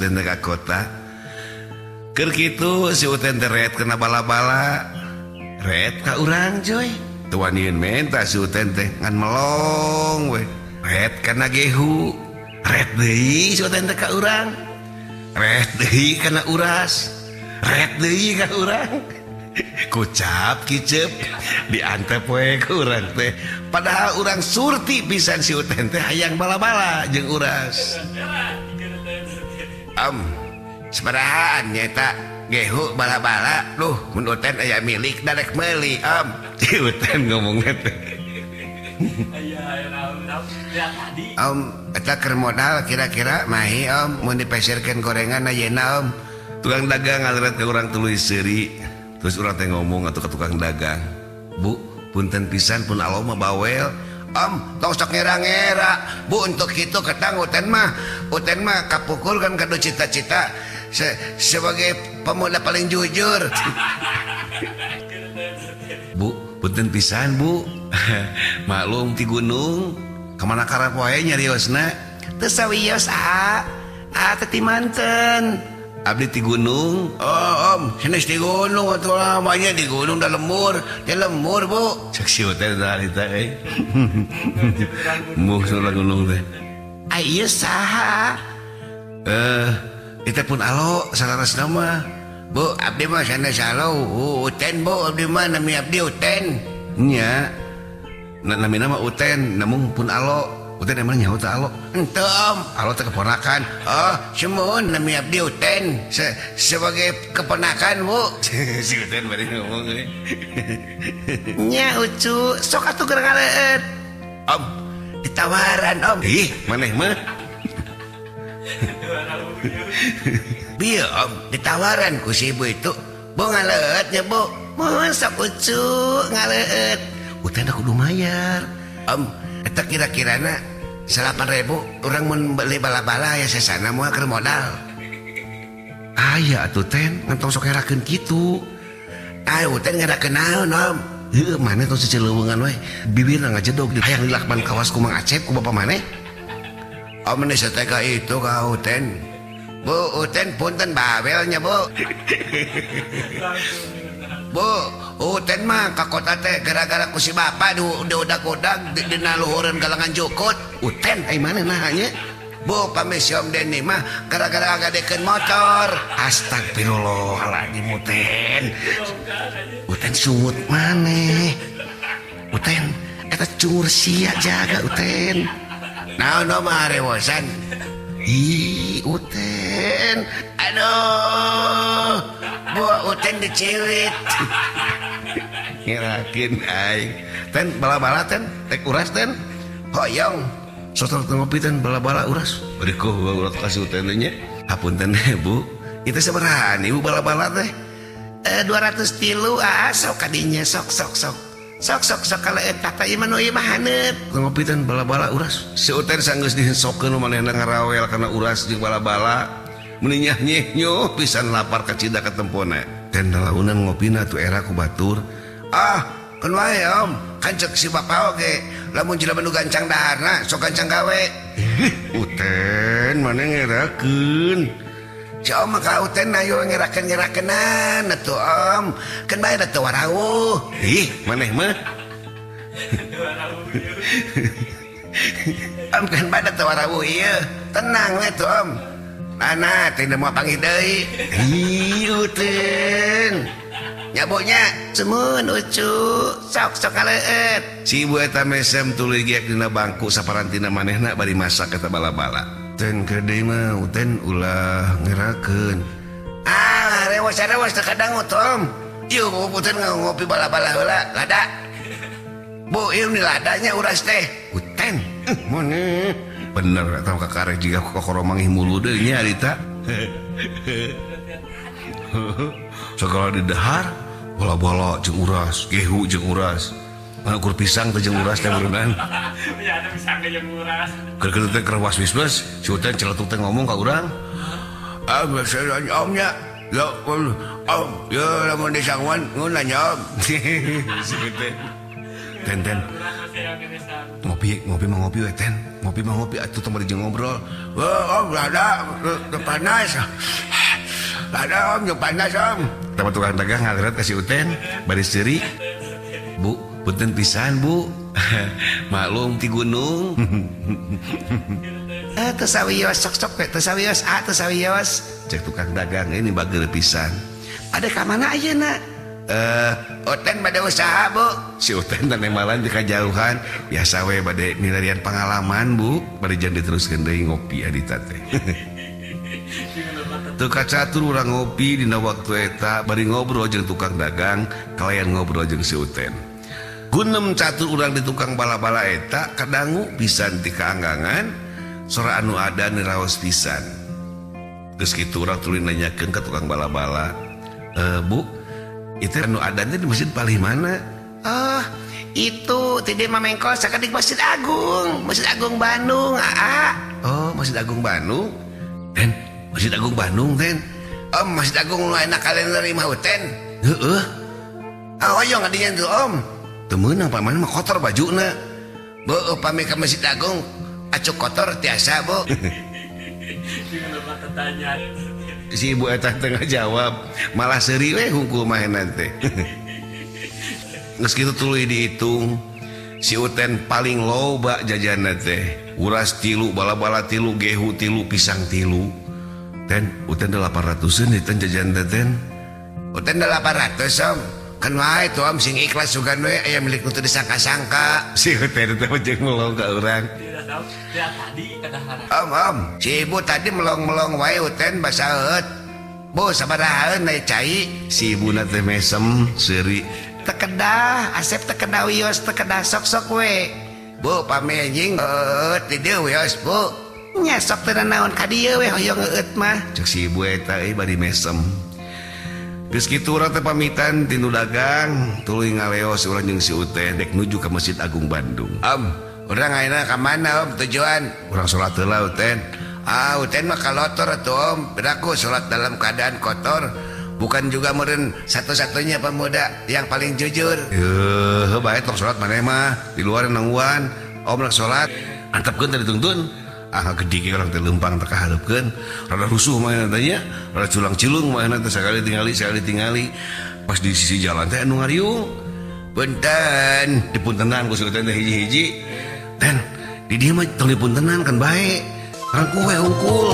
Uten ke kota. Keur kitu si Uten teh ret kena bala-bala. Ret ka urang coy. Tuan ieu menta si Uten teh ngan melong we. Ret kana gehu. Ret deui si Uten teh ka urang. Ret deui kana uras. Ret deui ka urang. Kucap kicep diantep we ke urang teh. Padahal urang surti pisan si Uten teh hayang bala-bala jeung uras. Sabarahaan nyata gehu bala-bala. Duh, mun Uten aya milik darek meuli si Uten ngomongna teh. Eta keur modal kira-kira mahi mun dipesirkeun gorengan ayeuna tukang dagang ngaleret ke urang tuluy seuri. Terus urang teh ngomong atuh ka tukang dagang, "Bu, punten pisan pun alo mah bawel. Tong sok ngera-ngera. Bu, untuk kitu katang Uten mah kapukul kan kado cita-cita sebagai pemuda paling jujur." "Bu, punten pisan, Bu. Maklum ti gunung. Kamana karep wae nyariosna. Teu sawios teh ti manten. Abdi ti gunung." "Oh, sanes ti gunung atuh lamanya di gunung da lemur. Di lemur, Bu." Cek si Uten tah eta euy. Muh surang gunung teh. "Ieu saha?" Eta pun alo salarasna mah. "Bu, abdi mah sanes alo. Uten, Bu, abdi mah nami abdi Uten." "Nya. Namina mah Uten, namun pun alo. Uten emang nyaho teh alo?" "Henteu, alo teh keponakan." "Oh, semun nami abdi Uten sebagai keponakan, Bu." Si Uten bari ngomong euy. "Nya ucu, sok atuh keur ngaleut." "Ditawaran, Ih, maneh mah?" "Bieu, ditawaran ku si ibu itu. Bu ngaleut nya, Bu." "Mun sok ucu ngaleut." "Uten aku kudu mayar." Eta kira-kirana 8.000 urang mun beli bala-bala ya sesana moal keur modal. "Aya atuh Ten, ngan tong sok herakeun kitu." "Uten ngerakeun naon, Heuh, maneh tong cicileuweungan we. Bibirna ngajedog hayang dilakban kawas ku Mang Acep ku bapa maneh." "Meni sateka itu ka Uten." "Bu, Uten punten bawelnya, Bu." "Bu, Uten mah ka kota teh gara-gara ku si bapa diudag-udag dina luhureun galangan jukut." "Uten ai maneh nahanya?" "Bu, pamisyom Deni mah gara-gara gadekeun motor." Astagfirullahaladzim Uten. Uten sungut maneh. Uten eta cungur sia jaga Uten. Naon mah rewosan. Ih, Uten. Aduh. Bu, Uten dicirit. Ngirakeun aing. "Ten bala-bala Ten, tek uras Ten." "Hoyong. Sok ngopi Ten bala-bala uras." Bari ku urang kasih Uten nya. "Hapunten Bu. Itu sabaraha Ibu bala-bala teh?" 203 sok kadinya sok. Sok kaleut tah ieu mah ieu mah haneut. "Ngopi Ten bala-bala uras." Si Uten sanggeus dihensokkeun manehna ngarawel kana uras jeung bala-bala. Meni nyeh-nyeh pisan lapar ka cida ka tempona. "Ten lalaunan ngopina tu era ku batur." "Kan wae kan cek si bapa oge lamun jelema nu gancang daharna sok gancang gawe." "Uten maneh ngerakeun." "Si mah ka Uten ayo ngerakeun-ngerakeunan atuh kan bae da teu warawuh." "Ih, maneh mah." "Kan bae da teu warawuh ieu. Tenang we tuh Mana teh mau panggil deui." "Ih, Uten. Nya Bu nya, semun ucu, sok kaleut." Si ibu eta mesem tuluy giek dina bangku saparantina manehna bari masak eta bala-bala. "Ten keur deui mah Uten ulah ngerakeun." Rewas teh kadang Tom. "Ieu Uten ngopi bala-bala heula, lada." "Bu, ieu ni ladanya uras teh." "Uten, maneh bener eta kakarek jiga kokoro mangih mulu deui nya arita." Segala di dahar bola-bola jeung uras, gehu jeung uras. Mana ukur pisang teh jeung uras teh berenang. Ya ada pisang jeung uras. Keur teh keur was-wisbes, si Uten celetuk teh ngomong ka urang. Biasa omnya. Ya, ya lamun disangwan ngun nya om. Si Uten. Ten ngopi mah ngopi we ten, ngopi mah ngopi atuh teu mari ngobrol. Om ada panas. Ada om panas om. Tama tukang dagang ngageret ka si Uten bari seuri. Bu, punten pisan bu. Maklum ti gunung. Tesawios sok-sok we tesawios tesawios. Cek tukang dagang ini bager pisan. Ada ka mana ayeuna? Uten bade usaha bu. Si Uten dan emalan di kajauhan. Biasa we bade milarian pengalaman bu. Bade jan diteruskeun deui ngopi adita teh. Teu kacatur urang ngopi dina waktu eta bari ngobrol jeung tukang dagang, kalayan ngobrol jeung si Uten. Gunem catur urang di tukang bala-bala eta kadangu pisan ti kaanggangan, sora anu ada niraos pisan. Geus kitu urang tuluy nanyakeun ka tukang bala-bala, "Bu, itu anu adanya di masjid paling mana?" "Oh, itu tidak mamengkol sakadik Masjid Agung Bandung." "Oh, Masjid Agung Bandung." "Den, Masjid Agung Bandung, Den." "Om, Masjid Agung nu enak kalian nerima Uten." "Heeh." "Oh, ayo ngadinya tuh, Om." "Teu meunang paman mah kotor bajuna." "Beuh, pami ka Masjid Agung acuk kotor tiasa, Bu." Si ibu eta tengah jawab, malah seuri we hungkul mahenan teh. Geus kitu tuluy dihitung, si Uten paling loba jajanna teh. Uras 3, bala-bala 3, gehu 3, pisang 3. Ten, Uten 800-eun diten jajan teh ten. "Uten 800, Om. Kan wae tuh Om sing ikhlas sugan we aya milik nu teu disangka-sangka." Si Uten teh jeung melong ka urang. Om, si ibu tadi melong-melong wae Uten basa eut. "Bu, sabarahaeun naik cai?" Si ibu teh mesem seuri. "Tekedah, asep tekedah wios, tekedah sok-sok we." "Bu, pami anjing eut di dieu wios, Bu." "Nya sok teu naon ka dieu we hoyong eut mah." Cek si ibu eta bari mesem. Geus kitu urang teh pamitan ti nu dagang, tuluy ngaleos urang jeung si Uten dek nuju ka Masjid Agung Bandung. "Om, urang ayeuna ka mana Om tujuan?" "Urang salat heula Uten." "Uten mah kalotor atuh Om. Bedaku salat dalam keadaan kotor bukan juga meureun satu-satunya pemuda yang paling jujur." Bae tok salat maneh mah di luar nangguan. Om rek salat antepkeun teh dituntun. Gede ke orang teh lempang teh kaharepkeun. Rada rusuh mah teh nya, rada culang-cilung mah teh sakali tingali. Pas di sisi jalan teh anu ngariung. "Punten, dipuntenan ku si Uten teh hiji-hiji." "Den, di dieu mah tong dipuntenan kan bae. Rangku we hungkul."